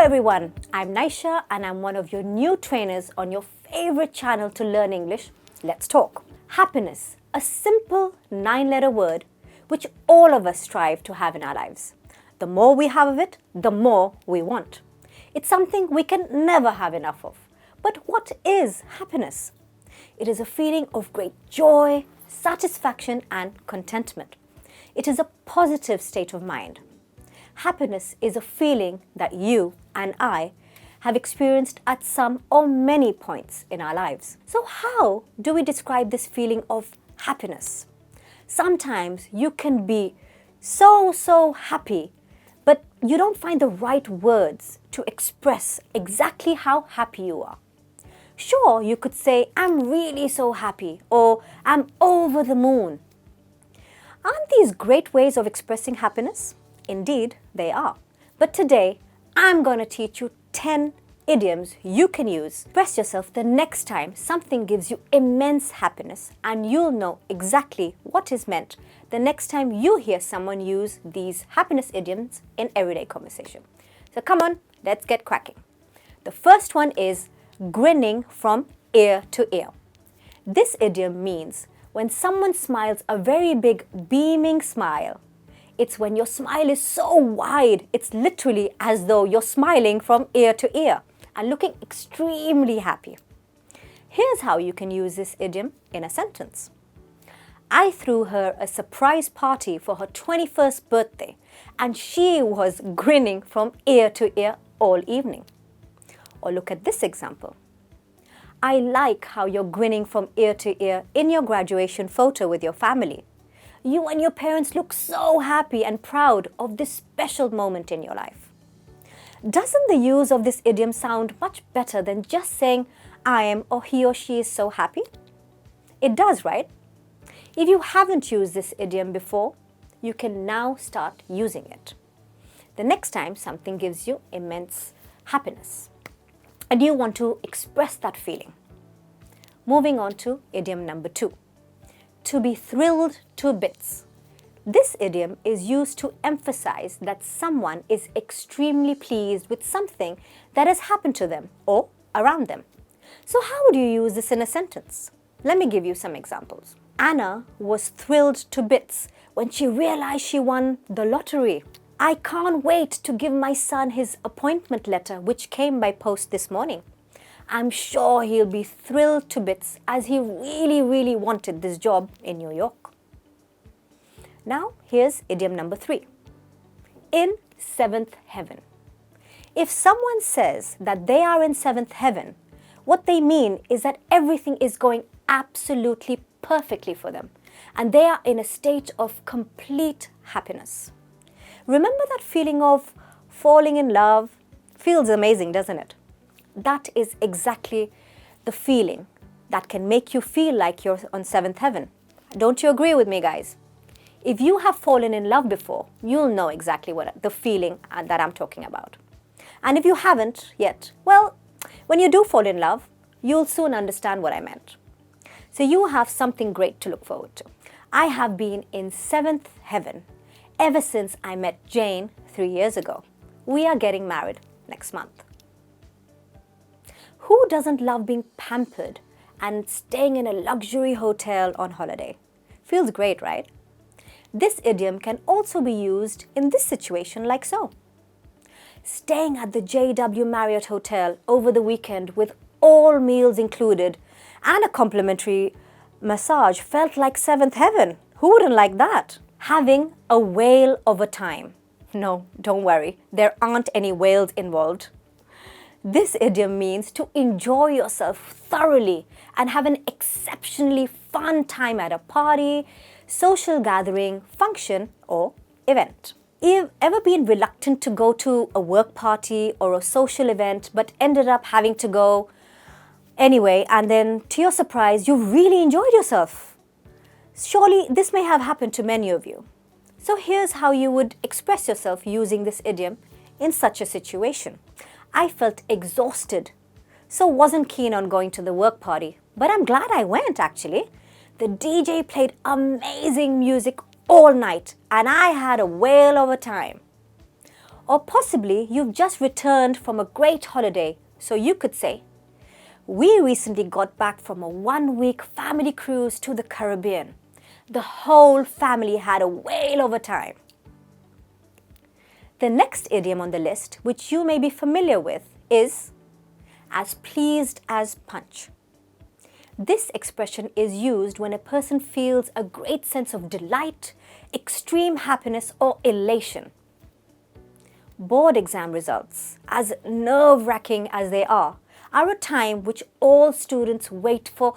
everyone, I'm Naisha and I'm one of your new trainers on your favorite channel to learn English. Let's talk. Happiness, a simple 9-letter word which all of us strive to have in our lives. The more we have of it, the more we want. It's something we can never have enough of. But what is happiness? It is a feeling of great joy, satisfaction and contentment. It is a positive state of mind. Happiness is a feeling that you and I have experienced at some or many points in our lives. So how do we describe this feeling of happiness? Sometimes you can be so happy, but you don't find the right words to express exactly how happy you are. Sure, you could say, I'm really so happy, or I'm over the moon. Aren't these great ways of expressing happiness? Indeed, they are. But today, I'm going to teach you 10 idioms you can use to express yourself the next time something gives you immense happiness, and you'll know exactly what is meant the next time you hear someone use these happiness idioms in everyday conversation. So come on, let's get cracking. The first one is grinning from ear to ear. This idiom means when someone smiles a very big beaming smile. It's when your smile is so wide, it's literally as though you're smiling from ear to ear and looking extremely happy. Here's how you can use this idiom in a sentence. I threw her a surprise party for her 21st birthday and she was grinning from ear to ear all evening. Or look at this example. I like how you're grinning from ear to ear in your graduation photo with your family. You and your parents look so happy and proud of this special moment in your life. Doesn't the use of this idiom sound much better than just saying, I am or he or she is so happy? It does, right? If you haven't used this idiom before, you can now start using it. The next time something gives you immense happiness and you want to express that feeling. Moving on to idiom number 2. To be thrilled to bits. This idiom is used to emphasize that someone is extremely pleased with something that has happened to them or around them. So how would you use this in a sentence? Let me give you some examples. Anna was thrilled to bits when she realized she won the lottery. I can't wait to give my son his appointment letter, which came by post this morning. I'm sure he'll be thrilled to bits as he really wanted this job in New York. Now, here's idiom number 3. In 7th heaven. If someone says that they are in 7th heaven, what they mean is that everything is going absolutely perfectly for them and they are in a state of complete happiness. Remember that feeling of falling in love? Feels amazing, doesn't it? That is exactly the feeling that can make you feel like you're on 7th heaven. Don't you agree with me, guys? If you have fallen in love before, you'll know exactly what the feeling that I'm talking about. And if you haven't yet, well, when you do fall in love, you'll soon understand what I meant. So you have something great to look forward to. I have been in 7th heaven ever since I met Jane 3 years ago. We are getting married next month. Who doesn't love being pampered and staying in a luxury hotel on holiday? Feels great, right? This idiom can also be used in this situation like so. Staying at the JW Marriott Hotel over the weekend with all meals included and a complimentary massage felt like 7th heaven. Who wouldn't like that? Having a whale of a time. No, don't worry, there aren't any whales involved. This idiom means to enjoy yourself thoroughly and have an exceptionally fun time at a party, social gathering, function or event. You've ever been reluctant to go to a work party or a social event but ended up having to go anyway and then to your surprise you really enjoyed yourself? Surely this may have happened to many of you. So here's how you would express yourself using this idiom in such a situation. I felt exhausted, so wasn't keen on going to the work party, but I'm glad I went actually. The DJ played amazing music all night and I had a whale of a time. Or possibly you've just returned from a great holiday, so you could say, "We recently got back from a 1-week family cruise to the Caribbean. The whole family had a whale of a time." The next idiom on the list, which you may be familiar with, is "as pleased as Punch." This expression is used when a person feels a great sense of delight, extreme happiness, or elation. Board exam results, as nerve-wracking as they are a time which all students wait for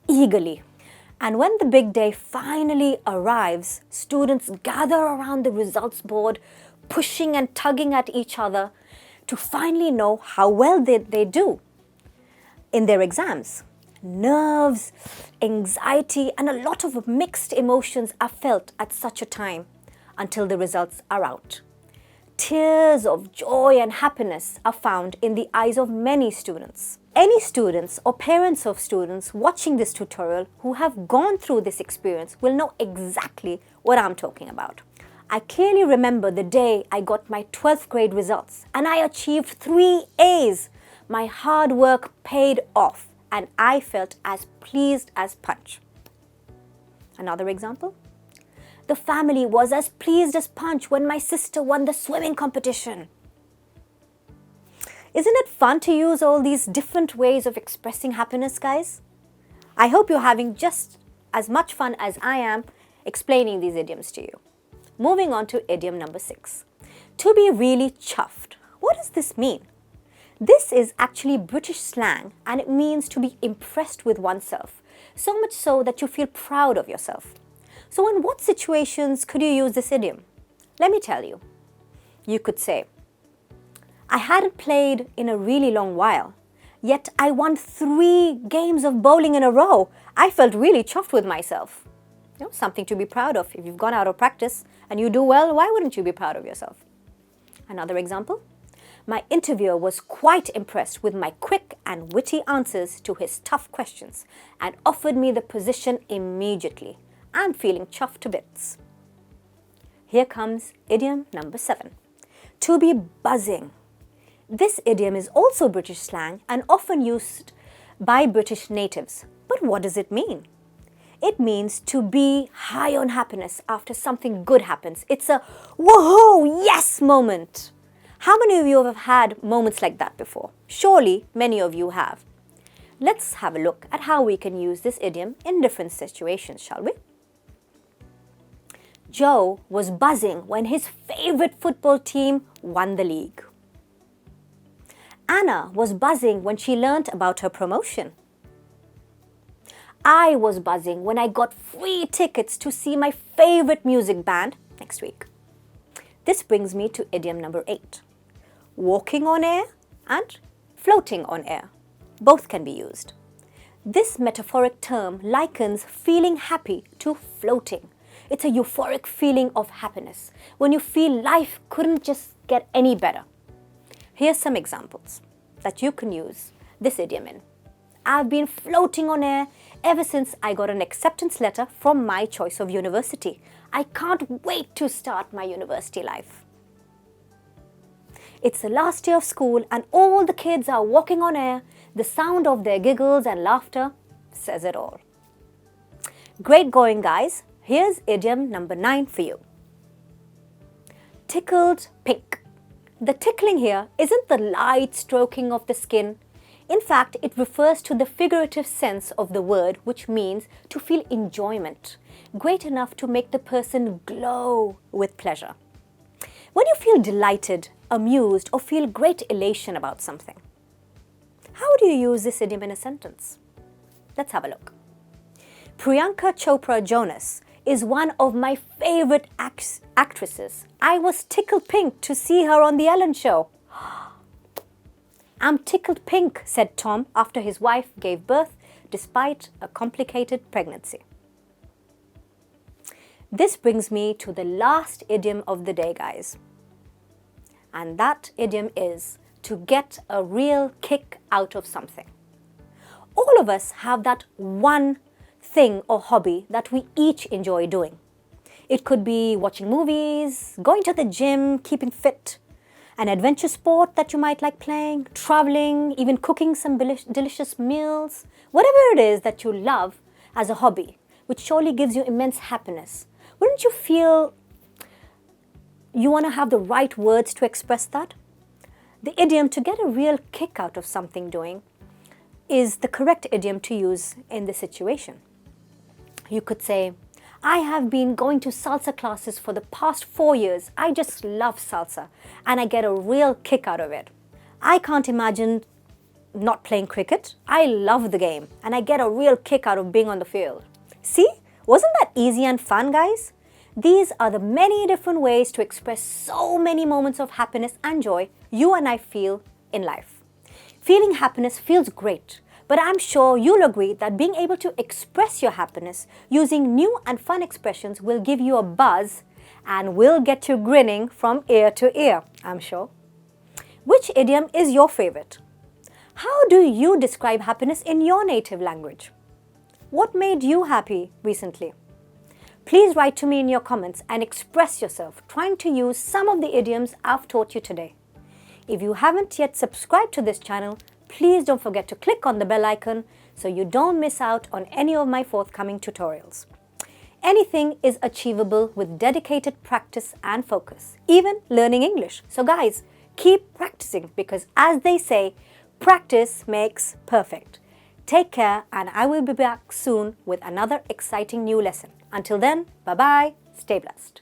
eagerly. And when the big day finally arrives, students gather around the results board, pushing and tugging at each other to finally know how well they do in their exams. Nerves, anxiety, and a lot of mixed emotions are felt at such a time until the results are out. Tears of joy and happiness are found in the eyes of many students. Any students or parents of students watching this tutorial who have gone through this experience will know exactly what I'm talking about. I clearly remember the day I got my 12th grade results and I achieved 3 A's. My hard work paid off and I felt as pleased as Punch. Another example? The family was as pleased as Punch when my sister won the swimming competition. Isn't it fun to use all these different ways of expressing happiness, guys? I hope you're having just as much fun as I am explaining these idioms to you. Moving on to idiom number 6. To be really chuffed. What does this mean? This is actually British slang and it means to be impressed with oneself, so much so that you feel proud of yourself. So in what situations could you use this idiom? Let me tell you. You could say, "I hadn't played in a really long while, yet I won 3 games of bowling in a row. I felt really chuffed with myself." Something to be proud of. If you've gone out of practice and you do well, why wouldn't you be proud of yourself? Another example. "My interviewer was quite impressed with my quick and witty answers to his tough questions and offered me the position immediately. I'm feeling chuffed to bits." Here comes idiom number 7. To be buzzing. This idiom is also British slang and often used by British natives. But what does it mean? It means to be high on happiness after something good happens. It's a woohoo, yes moment. How many of you have had moments like that before? Surely many of you have. Let's have a look at how we can use this idiom in different situations, shall we? Joe was buzzing when his favorite football team won the league. Anna was buzzing when she learnt about her promotion. I was buzzing when I got free tickets to see my favorite music band next week. This brings me to idiom number 8. Walking on air and floating on air. Both can be used. This metaphoric term likens feeling happy to floating. It's a euphoric feeling of happiness when you feel life couldn't just get any better. Here's some examples that you can use this idiom in. I've been floating on air ever since I got an acceptance letter from my choice of university. I can't wait to start my university life. It's the last day of school and all the kids are walking on air. The sound of their giggles and laughter says it all. Great going, guys. Here's idiom number 9 for you. Tickled pink. The tickling here isn't the light stroking of the skin. In fact, it refers to the figurative sense of the word, which means to feel enjoyment, great enough to make the person glow with pleasure. When you feel delighted, amused, or feel great elation about something, how do you use this idiom in a sentence? Let's have a look. Priyanka Chopra Jonas is one of my favorite actresses. I was tickled pink to see her on The Ellen Show. I'm tickled pink, said Tom after his wife gave birth despite a complicated pregnancy. This brings me to the last idiom of the day, guys. And that idiom is to get a real kick out of something. All of us have that one thing or hobby that we each enjoy doing. It could be watching movies, going to the gym, keeping fit, an adventure sport that you might like playing, traveling, even cooking some delicious meals, whatever it is that you love as a hobby, which surely gives you immense happiness. Wouldn't you feel you want to have the right words to express that? The idiom to get a real kick out of something doing is the correct idiom to use in this situation. You could say, I have been going to salsa classes for the past 4 years. I just love salsa and I get a real kick out of it. I can't imagine not playing cricket. I love the game and I get a real kick out of being on the field. See, wasn't that easy and fun, guys? These are the many different ways to express so many moments of happiness and joy you and I feel in life. Feeling happiness feels great, but I'm sure you'll agree that being able to express your happiness using new and fun expressions will give you a buzz and will get you grinning from ear to ear, I'm sure. Which idiom is your favorite? How do you describe happiness in your native language? What made you happy recently? Please write to me in your comments and express yourself, trying to use some of the idioms I've taught you today. If you haven't yet subscribed to this channel, please don't forget to click on the bell icon so you don't miss out on any of my forthcoming tutorials. Anything is achievable with dedicated practice and focus, even learning English. So guys, keep practicing because as they say, practice makes perfect. Take care and I will be back soon with another exciting new lesson. Until then, bye-bye, stay blessed.